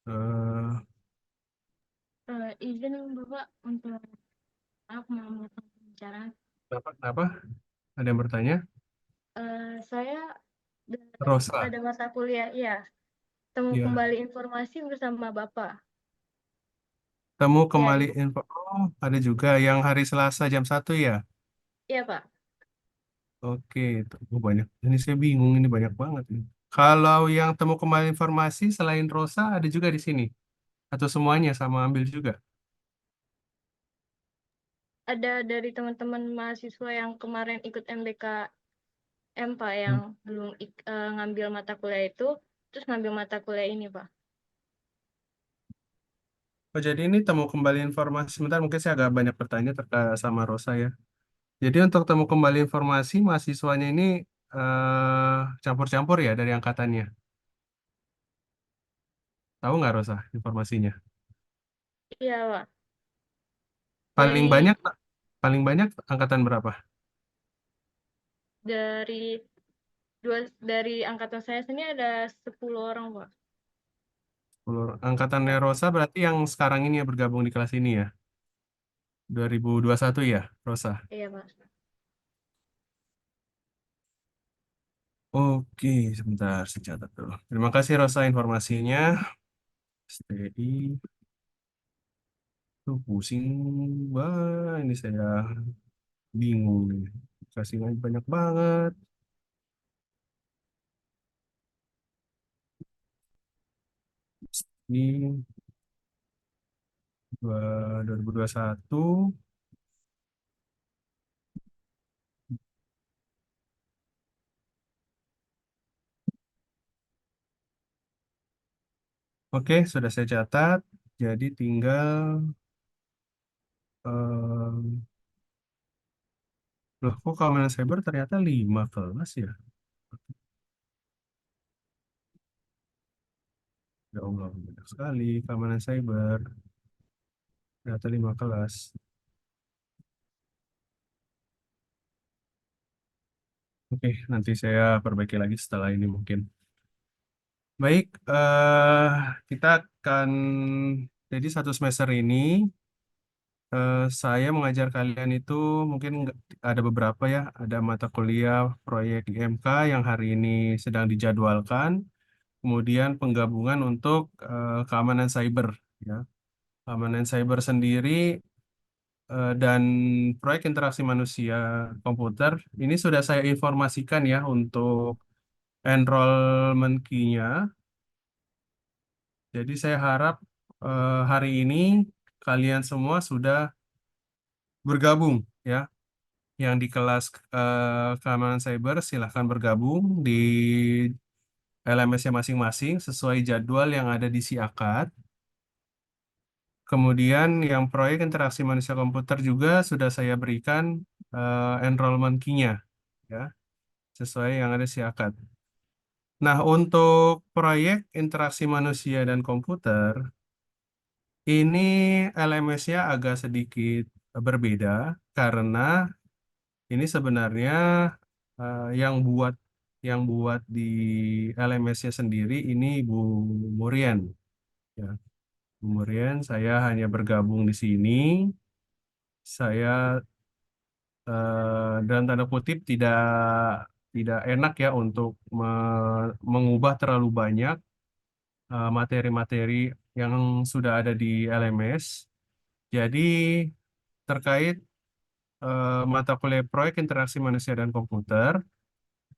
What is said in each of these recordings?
Eh, Izin Bapak untuk maaf memotong pembicaraan. kenapa? Ada yang bertanya? Saya Rosa. ada mata kuliah, ya, temu Ya. kembali informasi bersama Bapak. Temu Ya, kembali info. Oh, ada juga yang hari Selasa jam 1 ya? iya Pak. Oke, itu banyak. Ini saya bingung, ini banyak banget ini. Kalau yang temu kembali informasi selain Rosa ada juga di sini. Atau semuanya sama ambil juga? Ada dari teman-teman mahasiswa yang kemarin ikut MBKM Pak, yang Hmm. belum ngambil mata kuliah itu, terus ngambil mata kuliah ini Pak. Oh, jadi ini temu kembali informasi. Sebentar, mungkin saya agak banyak bertanya terkait sama Rosa ya. Jadi untuk temu kembali informasi, mahasiswanya ini campur-campur ya dari angkatannya. Tahu nggak Rosa informasinya? Iya Pak. Paling Dari banyak, paling banyak angkatan berapa? dari dari angkatan saya sini ada 10 orang Pak. Angkatannya Rosa berarti yang sekarang ini ya bergabung di kelas ini ya. 2021 ya, Rosa. Iya Pak. Oke, sebentar saya catat dulu. Terima kasih Rosa informasinya. STI, tuh pusing, wah ini saya bingung nih. Kasih banyak banget. Ini 2021. Oke, sudah saya catat. Jadi tinggal, loh kok keamanan cyber ternyata 5 kelas ya? Ya Allah, banyak sekali keamanan cyber. Ternyata 5 kelas. Oke, nanti saya perbaiki lagi setelah ini mungkin. Baik, kita akan, jadi satu semester ini saya mengajar kalian itu mungkin ada beberapa ya, ada mata kuliah proyek IMK yang hari ini sedang dijadwalkan, kemudian penggabungan untuk keamanan cyber ya. Keamanan cyber sendiri dan proyek interaksi manusia komputer ini sudah saya informasikan ya untuk enrollment key-nya. Jadi saya harap hari ini kalian semua sudah bergabung ya. Yang di kelas keamanan cyber silahkan bergabung di LMS-nya masing-masing sesuai jadwal yang ada di si akad. Kemudian yang proyek interaksi manusia komputer juga sudah saya berikan enrollment key-nya ya, sesuai yang ada si akad. Nah, untuk proyek interaksi manusia dan komputer, ini LMS-nya agak sedikit berbeda karena ini sebenarnya yang buat di LMS-nya sendiri ini Bu Murian. Ya, Bu Murian, saya hanya bergabung di sini. Saya dalam tanda kutip tidak enak ya untuk mengubah terlalu banyak materi-materi yang sudah ada di LMS. Jadi terkait mata kuliah proyek interaksi manusia dan komputer,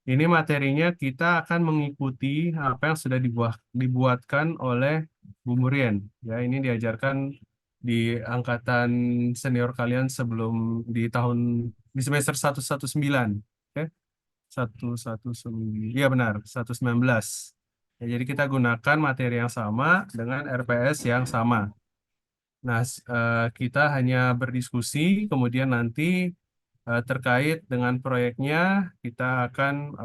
ini materinya kita akan mengikuti apa yang sudah dibuatkan oleh Bu Murian. Ya, ini diajarkan di angkatan senior kalian sebelum di semester 119. Oke, 119. Iya benar, 119. Ya, jadi kita gunakan materi yang sama dengan RPS yang sama. Nah, kita hanya berdiskusi, kemudian nanti terkait dengan proyeknya, kita akan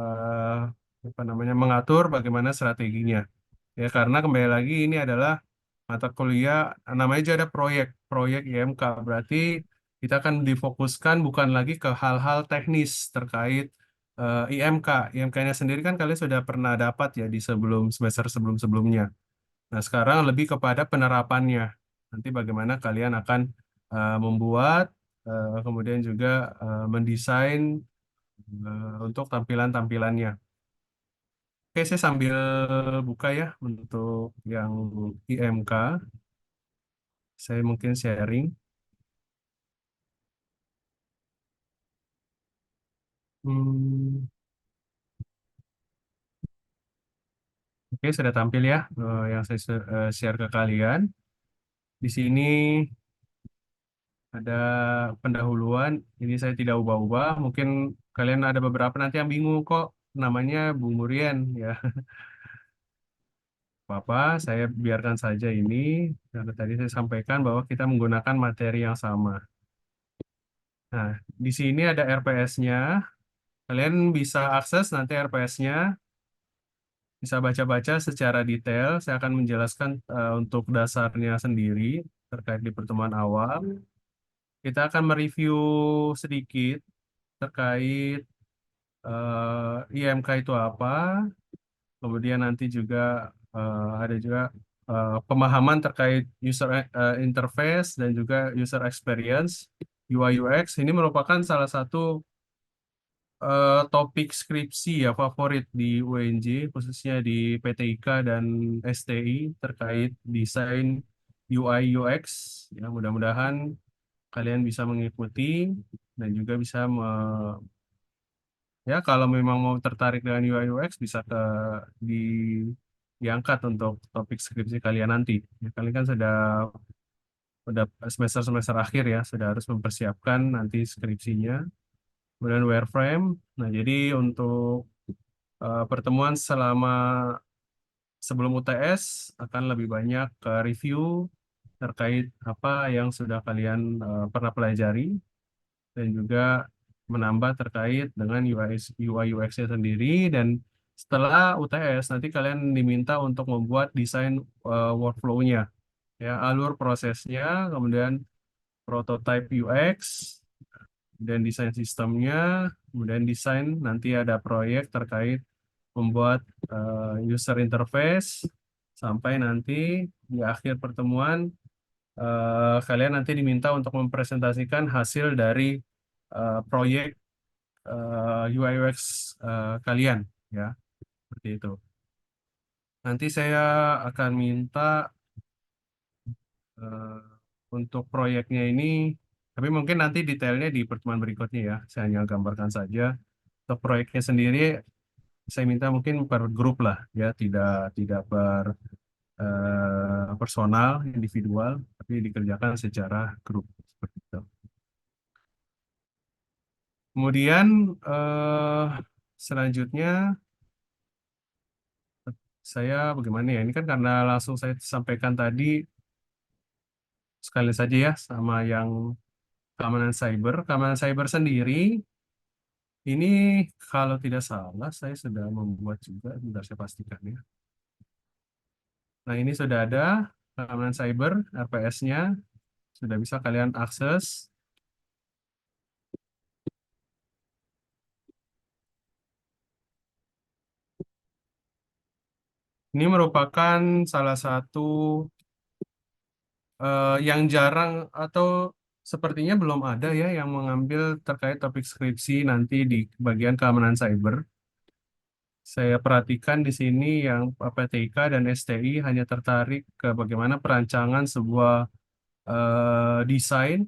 apa namanya mengatur bagaimana strateginya. Ya, karena kembali lagi ini adalah mata kuliah, namanya juga ada proyek IMK. Berarti kita akan difokuskan bukan lagi ke hal-hal teknis terkait IMK. IMK-nya sendiri kan kalian sudah pernah dapat ya di sebelum semester sebelum-sebelumnya. Nah, sekarang lebih kepada penerapannya. Nanti bagaimana kalian akan membuat, kemudian juga mendesain untuk tampilan-tampilannya. Oke, saya sambil buka ya untuk yang IMK. Saya mungkin sharing. Hmm, oke, sudah tampil ya yang saya share ke kalian. Di sini ada pendahuluan. Ini saya tidak ubah-ubah. Mungkin kalian ada beberapa nanti yang bingung kok namanya Bu Murian ya. Apa, saya biarkan saja ini. Karena tadi saya sampaikan bahwa kita menggunakan materi yang sama. Nah, di sini ada RPS-nya. Kalian bisa akses nanti RPS-nya, bisa baca-baca secara detail. Saya akan menjelaskan untuk dasarnya sendiri terkait di pertemuan awal. Kita akan mereview sedikit terkait IMK itu apa, kemudian nanti juga ada juga pemahaman terkait user interface dan juga user experience, UI UX. Ini merupakan salah satu topik skripsi ya favorit di UNJ, khususnya di PTIK dan STI terkait desain UI UX. Ya, mudah-mudahan kalian bisa mengikuti dan juga bisa ya kalau memang mau tertarik dengan UI UX bisa di diangkat untuk topik skripsi kalian nanti. Ya, kalian kan sudah semester-semester akhir ya, sudah harus mempersiapkan nanti skripsinya. Kemudian wireframe. Nah, jadi untuk pertemuan selama sebelum UTS akan lebih banyak ke review terkait apa yang sudah kalian pernah pelajari dan juga menambah terkait dengan UI UX-nya sendiri. Dan setelah UTS nanti kalian diminta untuk membuat desain workflow-nya ya, alur prosesnya, kemudian prototype UX dan desain sistemnya, kemudian desain nanti ada proyek terkait membuat user interface sampai nanti di akhir pertemuan kalian nanti diminta untuk mempresentasikan hasil dari proyek UI UX kalian ya, seperti itu. Nanti saya akan minta eh, untuk proyeknya ini, tapi mungkin nanti detailnya di pertemuan berikutnya ya. Saya hanya gambarkan saja. Untuk proyeknya sendiri, saya minta mungkin per grup lah ya, tidak tidak per personal, individual, tapi dikerjakan secara grup seperti itu. Kemudian selanjutnya saya bagaimana ya? Ini kan karena langsung saya sampaikan tadi sekali saja ya sama yang keamanan cyber. Keamanan cyber sendiri ini kalau tidak salah saya sudah membuat juga, bentar saya pastikan ya. Nah, ini sudah ada keamanan cyber RPS-nya, sudah bisa kalian akses. Ini merupakan salah satu yang jarang atau sepertinya belum ada ya yang mengambil terkait topik skripsi nanti di bagian keamanan cyber. Saya perhatikan di sini yang PTIK dan STI hanya tertarik ke bagaimana perancangan sebuah desain,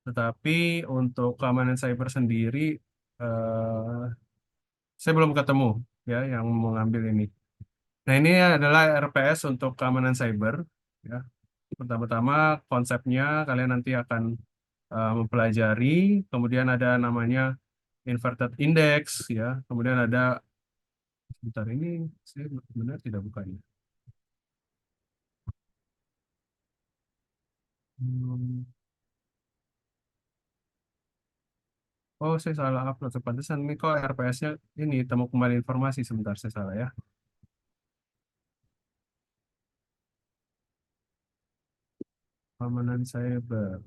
tetapi untuk keamanan cyber sendiri eh, saya belum ketemu ya yang mengambil ini. Nah, ini adalah RPS untuk keamanan cyber. Ya. Pertama-tama konsepnya kalian nanti akan mempelajari, kemudian ada namanya inverted index, ya, kemudian ada sebentar ini saya benar tidak bukanya. Hmm. Oh, saya salah upload. Pantesan ini kok RPS-nya ini temu kembali informasi sebentar saya salah ya. Keamanan cyber.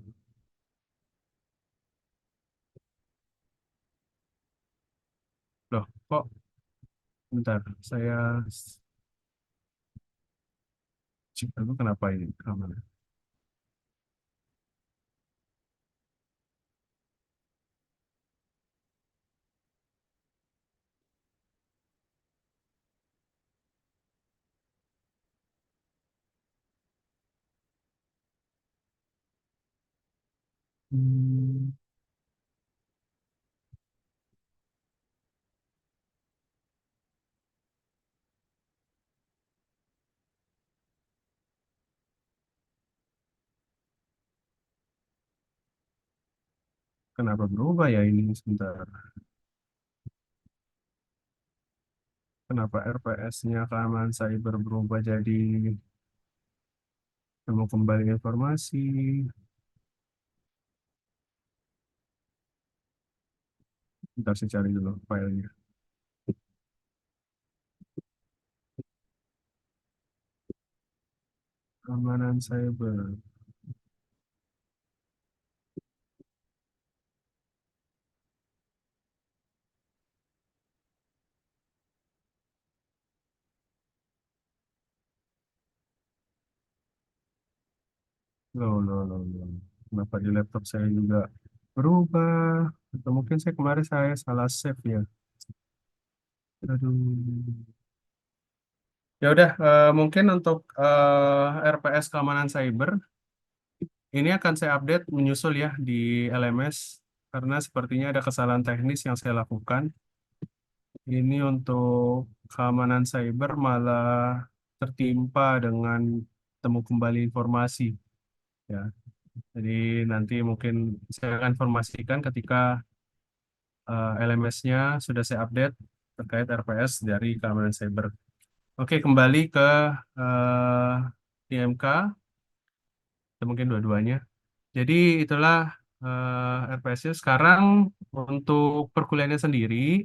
Loh, kok bentar saya Lalu kenapa ini keamanan? Hmm, kenapa berubah ya ini sebentar? Kenapa RPS-nya keamanan cyber berubah jadi temu kembali informasi? Bentar saya cari dulu filenya. Keamanan cyber. Loh. Kenapa di laptop saya juga berubah? Atau mungkin kemarin saya salah save ya. Aduh. Ya udah, mungkin untuk RPS keamanan cyber ini akan saya update menyusul ya di LMS karena sepertinya ada kesalahan teknis yang saya lakukan. Ini untuk keamanan cyber malah tertimpa dengan temu kembali informasi ya. Jadi nanti mungkin saya akan informasikan ketika LMS-nya sudah saya update terkait RPS dari keamanan cyber. Oke, kembali ke eh, IMK, atau mungkin dua-duanya. Jadi itulah RPS-nya. Sekarang untuk perkuliahannya sendiri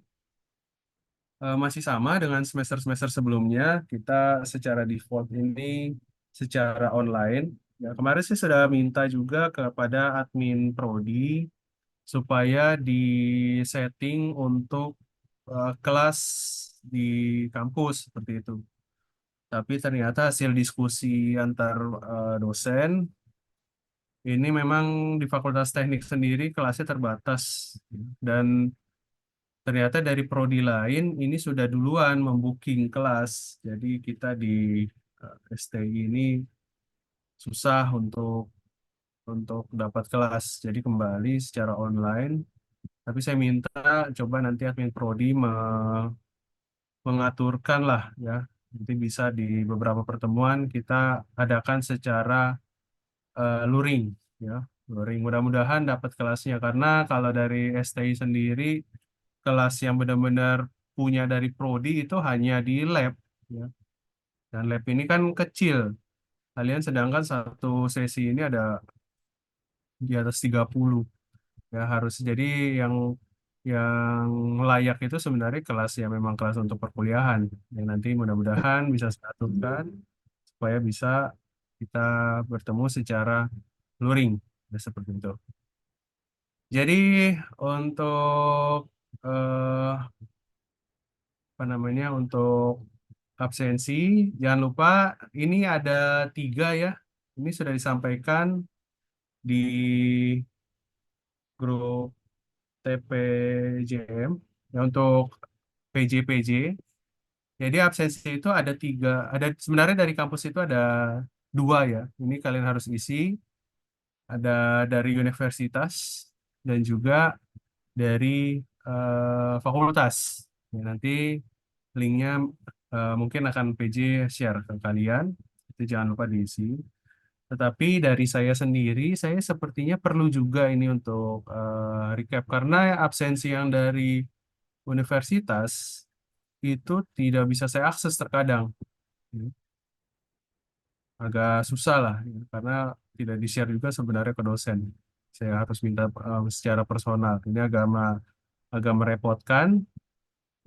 masih sama dengan semester-semester sebelumnya. Kita secara default ini secara online. Ya, kemarin sih sudah minta juga kepada admin Prodi supaya di setting untuk kelas di kampus seperti itu. Tapi ternyata hasil diskusi antar dosen ini memang di Fakultas Teknik sendiri kelasnya terbatas dan ternyata dari prodi lain ini sudah duluan membooking kelas. Jadi kita di STI ini susah untuk dapat kelas. Jadi kembali secara online. Tapi saya minta coba nanti admin prodi mengaturkan lah ya. Nanti bisa di beberapa pertemuan kita adakan secara luring ya. Luring mudah-mudahan dapat kelasnya karena kalau dari STI sendiri kelas yang benar-benar punya dari prodi itu hanya di lab ya. Dan lab ini kan kecil. Kalian sedangkan satu sesi ini ada di atas 30 ya harus jadi yang yang layak itu sebenarnya kelas yang memang kelas untuk perkuliahan yang nanti mudah-mudahan bisa saya aturkan supaya bisa kita bertemu secara luring ya, seperti itu. Jadi untuk apa namanya untuk absensi jangan lupa ini ada 3 ya. Ini sudah disampaikan di grup TPJM ya untuk PJ-PJ. Jadi absensi itu ada 3. Ada sebenarnya dari kampus itu ada 2 ya. Ini kalian harus isi. Ada dari universitas dan juga dari fakultas. Ya, nanti linknya mungkin akan PJ share ke kalian. Itu jangan lupa diisi. Tetapi dari saya sendiri, saya sepertinya perlu juga ini untuk recap karena absensi yang dari universitas itu tidak bisa saya akses terkadang. Ya, agak susah lah, ya, karena tidak di-share juga sebenarnya ke dosen. Saya harus minta secara personal. Ini agak merepotkan.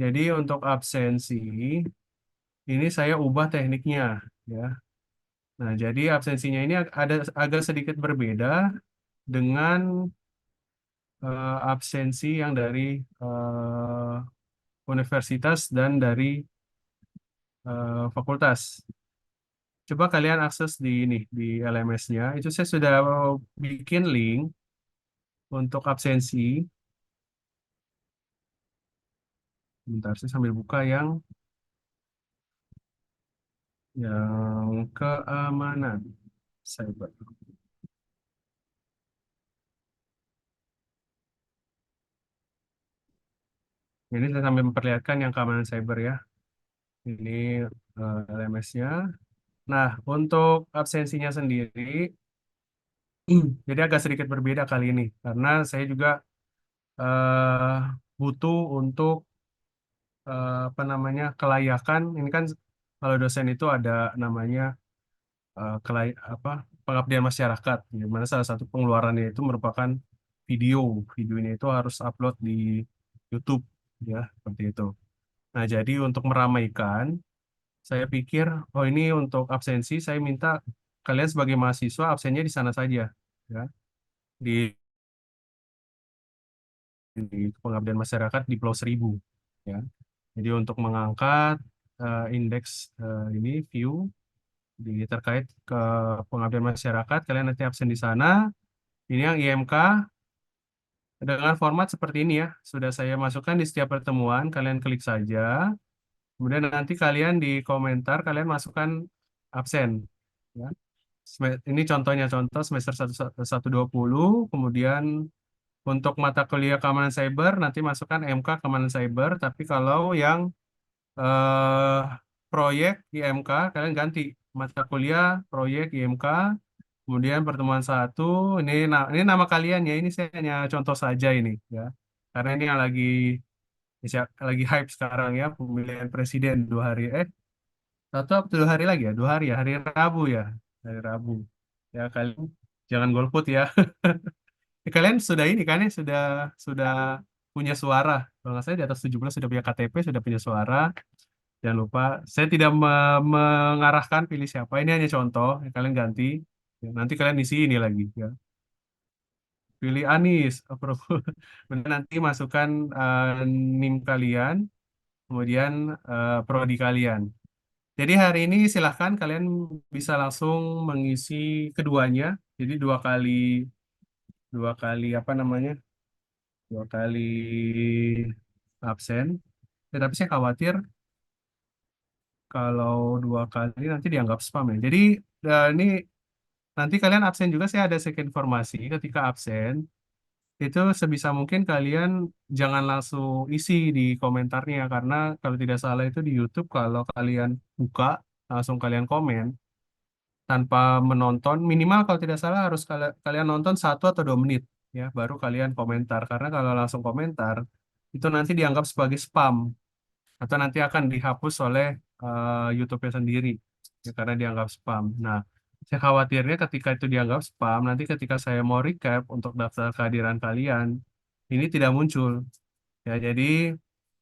Jadi untuk absensi ini saya ubah tekniknya, ya. Nah, jadi absensinya ini ada agak sedikit berbeda dengan absensi yang dari universitas dan dari fakultas. coba kalian akses di ini di LMS-nya. Itu saya sudah bikin link untuk absensi. Bentar, saya sambil buka yang keamanan cyber. Ini saya sambil memperlihatkan yang keamanan cyber ya. Ini LMS-nya. Nah, untuk absensinya sendiri, jadi agak sedikit berbeda kali ini karena saya juga eh, butuh untuk apa namanya kelayakan. Ini kan kalau dosen itu ada namanya apa pengabdian masyarakat, di mana salah satu pengeluarannya itu merupakan video. Videonya itu harus upload di YouTube ya, seperti itu. Nah, jadi untuk meramaikan, saya pikir, oh ini untuk absensi, saya minta kalian sebagai mahasiswa absennya di sana saja, ya, di, di pengabdian masyarakat di Pulau Seribu, ya. Jadi untuk mengangkat indeks ini view terkait ke pengabdian masyarakat, kalian nanti absen di sana. Ini yang IMK dengan format seperti ini ya, sudah saya masukkan di setiap pertemuan, kalian klik saja. Kemudian nanti kalian di komentar, kalian masukkan absen. Ya. Ini contohnya, contoh semester 120, kemudian untuk mata kuliah keamanan cyber, nanti masukkan MK keamanan cyber, tapi kalau yang eh, proyek IMK, kalian ganti mata kuliah proyek IMK, kemudian pertemuan satu, ini nama kalian ya, ini saya hanya contoh saja ini ya, karena ini yang lagi hype sekarang ya, pemilihan presiden 2 hari, satu atau 2 hari lagi ya, 2 hari ya, hari Rabu ya, hari Rabu. Ya kalian jangan golput ya. Kalian sudah ini kan ya, sudah punya suara. Kalau nggak salah di atas 17 sudah punya KTP, sudah punya suara. Jangan lupa, saya tidak mengarahkan pilih siapa. Ini hanya contoh, ya, kalian ganti. Ya, nanti kalian isi ini lagi ya. Pilih Anies, approve. Kemudian nanti masukkan NIM kalian, kemudian prodi kalian. Jadi hari ini silahkan kalian bisa langsung mengisi keduanya. Jadi dua kali apa namanya? 2 kali absen. Tapi saya khawatir kalau 2 kali nanti dianggap spam ya. Jadi ini nanti kalian absen juga, saya ada sedikit informasi ketika absen itu sebisa mungkin kalian jangan langsung isi di komentarnya, karena kalau tidak salah itu di YouTube kalau kalian buka langsung kalian komen tanpa menonton, minimal kalau tidak salah harus kalian nonton 1 atau 2 menit ya baru kalian komentar, karena kalau langsung komentar itu nanti dianggap sebagai spam atau nanti akan dihapus oleh YouTube-nya sendiri ya, karena dianggap spam. Nah, saya khawatirnya ketika itu dianggap spam, nanti ketika saya mau recap untuk daftar kehadiran kalian ini tidak muncul ya. Jadi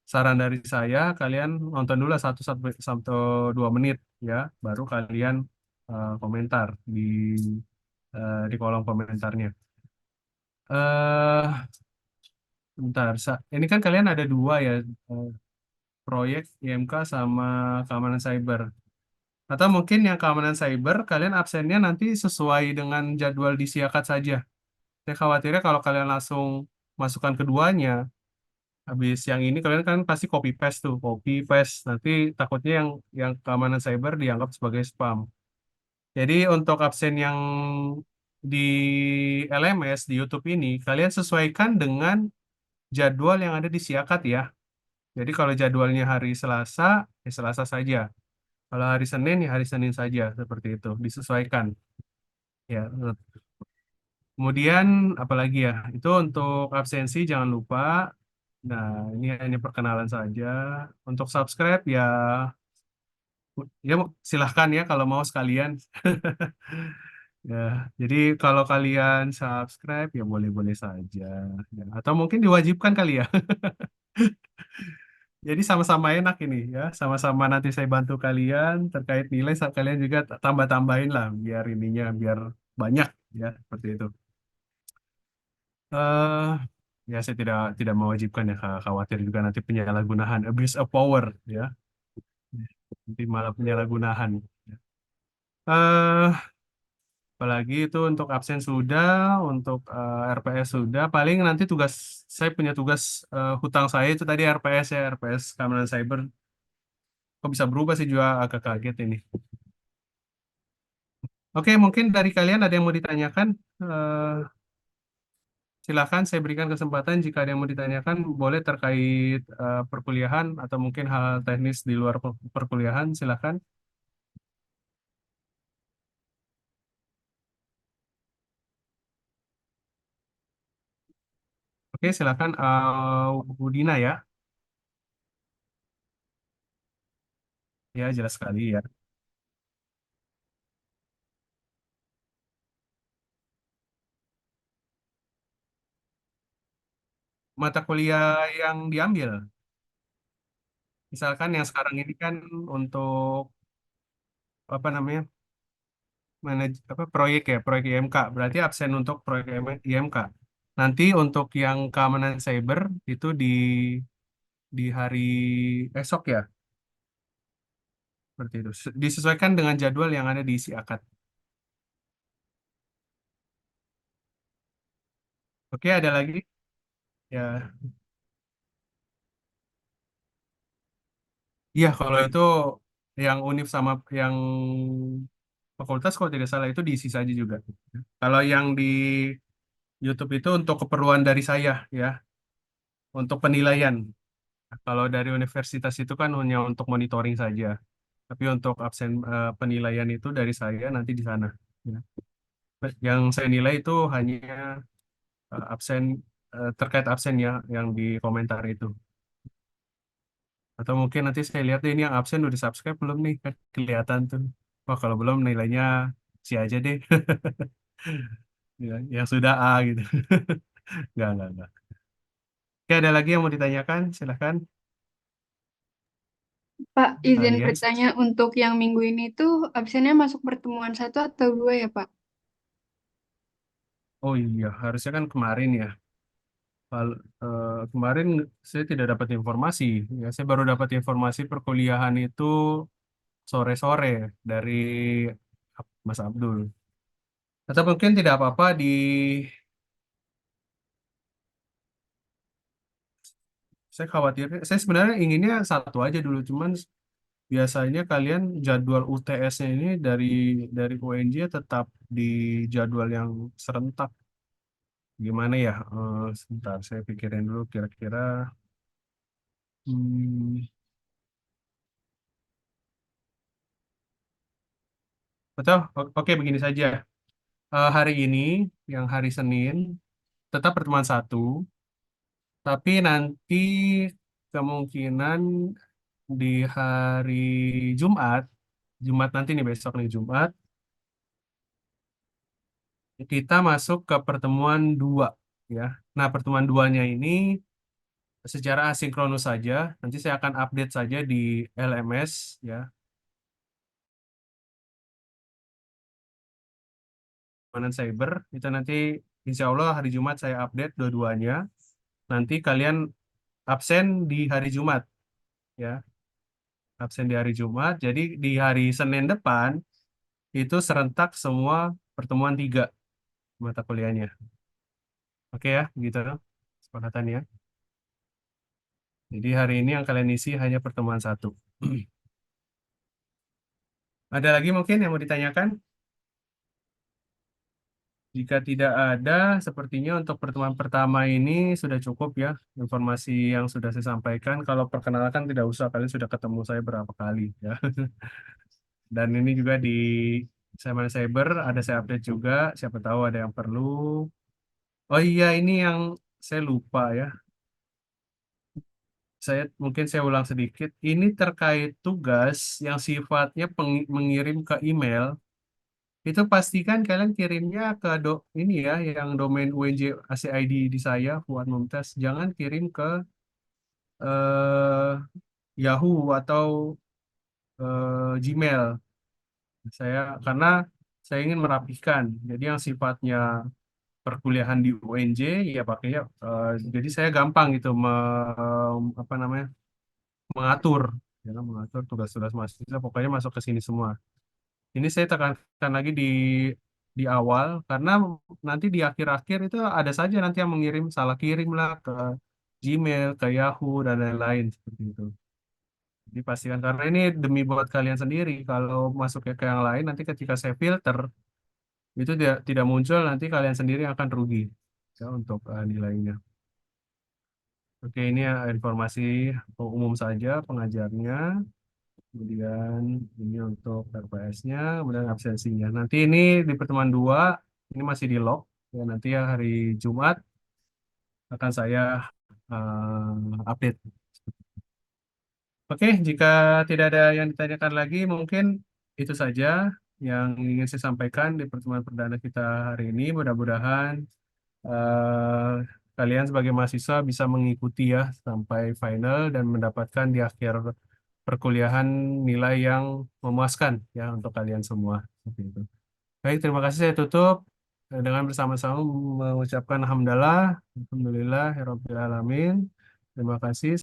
saran dari saya, kalian nonton dulu 1 sampai 2 menit ya, baru kalian komentar di kolom komentarnya. eh Bentar, ini kan kalian ada dua ya, eh, proyek IMK sama keamanan cyber. Atau mungkin yang keamanan cyber, kalian absennya nanti sesuai dengan jadwal di Siakat saja. Saya khawatirnya kalau kalian langsung masukkan keduanya, habis yang ini kalian kan pasti copy paste tuh, copy paste. Nanti takutnya yang keamanan cyber dianggap sebagai spam. Jadi untuk absen yang di LMS di YouTube ini, kalian sesuaikan dengan jadwal yang ada di Siakat ya. Jadi kalau jadwalnya hari Selasa, ya Selasa saja. Kalau hari Senin, ya hari Senin saja. Seperti itu, disesuaikan. Ya. Kemudian, apalagi ya, itu untuk absensi jangan lupa. Nah, ini hanya perkenalan saja. Untuk subscribe, ya silahkan ya kalau mau sekalian. Ya, jadi kalau kalian subscribe, ya boleh-boleh saja. Ya, atau mungkin diwajibkan kali ya. Jadi sama-sama enak ini ya, sama-sama nanti saya bantu kalian terkait nilai, kalian juga tambah-tambahin lah biar ininya biar banyak ya, seperti itu. eh Ya saya tidak mewajibkan ya, khawatir juga nanti penyalahgunaan, abuse of power ya, nanti malah penyalahgunaan. eh Apalagi itu untuk absen sudah, untuk RPS sudah. Paling nanti tugas saya punya tugas hutang saya itu tadi RPS ya, RPS keamanan cyber. Kok bisa berubah sih juga agak kaget ini. Oke, mungkin dari kalian ada yang mau ditanyakan. Eh, Silakan saya berikan kesempatan jika ada yang mau ditanyakan, boleh terkait perkuliahan atau mungkin hal teknis di luar perkuliahan, silakan. Oke, silakan Budina ya. Ya, jelas sekali ya. Mata kuliah yang diambil, misalkan yang sekarang ini kan untuk apa namanya apa proyek ya, proyek IMK, berarti absen untuk proyek IMK. Nanti untuk yang keamanan cyber itu di hari esok ya, seperti itu. Disesuaikan dengan jadwal yang ada di isi akad. Oke, ada lagi? Ya, iya kalau itu yang univ sama yang fakultas kalau tidak salah itu diisi saja juga. Kalau yang di YouTube itu untuk keperluan dari saya ya, untuk penilaian. Kalau dari universitas itu kan hanya untuk monitoring saja. Tapi untuk absen penilaian itu dari saya nanti di sana. Ya. Yang saya nilai itu hanya absen terkait absen ya yang di komentar itu. Atau mungkin nanti saya lihat deh, ini yang absen udah subscribe belum nih? Kan kelihatan tuh. Wah kalau belum nilainya si aja deh. Ya, yang sudah A gitu. Enggak. Oke, ada lagi yang mau ditanyakan? Silahkan Pak, izin kalian. bertanya untuk yang minggu ini tuh absennya masuk pertemuan satu atau dua ya, Pak? Oh iya, harusnya kan kemarin ya. Kemarin saya tidak dapat informasi. Ya, saya baru dapat informasi perkuliahan itu sore-sore dari Mas Abdul. Atau mungkin tidak apa-apa saya khawatir. Saya sebenarnya inginnya satu aja dulu, cuman biasanya kalian jadwal UTS-nya ini dari UNJ tetap di jadwal yang serentak. Gimana ya? Sebentar, saya pikirin dulu kira-kira. Hmm, betul? Oke, begini saja. Hari ini, yang hari Senin, tetap pertemuan satu, tapi nanti kemungkinan di hari Jumat, Jumat nanti nih besok nih Jumat, kita masuk ke pertemuan dua ya. Nah, pertemuan duanya ini secara asinkronus saja. Nanti saya akan update saja di LMS ya, keamanan cyber. Itu nanti insya Allah hari Jumat saya update dua-duanya. Nanti kalian absen di hari Jumat ya, absen di hari Jumat. Jadi di hari Senin depan itu serentak semua pertemuan tiga mata kuliahnya. Oke ya, gitu sepakatannya. Jadi hari ini yang kalian isi hanya pertemuan satu. Ada lagi mungkin yang mau ditanyakan? Jika tidak ada, sepertinya untuk pertemuan pertama ini sudah cukup ya informasi yang sudah saya sampaikan. Kalau perkenalkan tidak usah, kalian sudah ketemu saya berapa kali ya. Dan ini juga di Semen Cyber ada saya update juga. Siapa tahu ada yang perlu. Oh iya, ini yang saya lupa ya. Saya ulang sedikit. Ini terkait tugas yang sifatnya mengirim ke email. Itu pastikan kalian kirimnya ke ini ya, yang domain UNJ ACID di saya, Fuad Mumtaz. Jangan kirim ke eh, Yahoo atau Gmail. Karena saya ingin merapikan. Jadi yang sifatnya perkuliahan di UNJ ya pakainya. Jadi saya gampang gitu apa namanya mengatur, ya, mengatur tugas-tugas mahasiswa. Pokoknya masuk ke sini semua. Ini saya tekankan lagi di awal karena nanti di akhir-akhir itu ada saja nanti yang mengirim salah kirim lah ke Gmail, ke Yahoo dan lain-lain seperti itu. Jadi pastikan karena ini demi buat kalian sendiri. Kalau masuk ke yang lain nanti ketika saya filter itu tidak muncul nanti kalian sendiri yang akan rugi ya untuk nilainya. Oke, ini ya informasi umum saja pengajarnya. Kemudian ini untuk RPS-nya, kemudian absensinya. Nanti ini di pertemuan 2 ini masih di log. Ya, nanti ya hari Jumat akan saya update. Oke, jika tidak ada yang ditanyakan lagi, mungkin itu saja yang ingin saya sampaikan di pertemuan perdana kita hari ini. Mudah-mudahan eh, kalian sebagai mahasiswa bisa mengikuti ya sampai final dan mendapatkan di akhir perkuliahan nilai yang memuaskan ya untuk kalian semua. Seperti itu. Baik, terima kasih. Saya tutup dengan bersama-sama mengucapkan alhamdulillah, alhamdulillah, ya Rabbil alamin. Terima kasih.